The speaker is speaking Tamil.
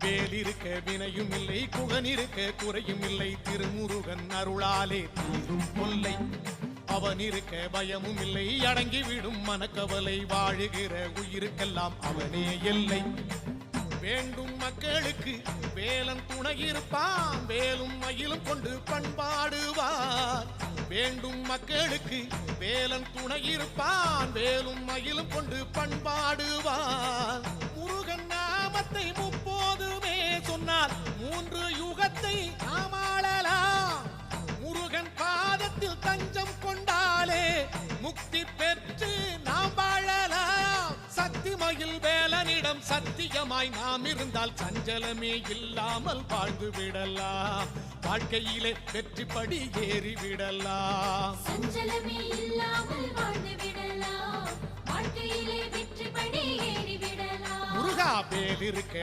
வேலிருக்க வினையும் இல்லை, குகனிருக்க குறையும் இல்லை, திருமுருகன் அருளாலே தீரும் கொல்லை. அவன் இருக்க பயமும் இல்லை, அடங்கிவிடும் மனக்கவலை, வாழுகிற உயிருக்கெல்லாம் அவனே எல்லை. வேண்டும் மக்களுக்கு வேலன் துணை இருப்பான், வேலும் மயிலும் கொண்டு பண்பாடுவார். வேண்டும் மக்களுக்கு வேலன் துணை இருப்பான், வேலும் மயிலும் கொண்டு பண்பாடுவார். முருகன் நாமத்தை முப்போதுமே சொன்னால் 3 யுகத்தை நாமாளலாம். முருகன் பாதத்தில் தஞ்சம் கொண்டாலே முக்தி பெற்று நாம் வாழலாம். சக்தி மயில் வேலனிடம் சத்தியமாய் நாம் இருந்தால் சஞ்சலமே இல்லாமல் வாழ்ந்து விடலாம். வாழ்க்கையிலே வெற்றி படி ஏறி விடலாம். சஞ்சலமே இல்லாமல் வாழ்ந்து விடலாம். வாழ்க்கையிலே வெற்றி படி ஏறி விடலாம். முருகா வேலிருக்க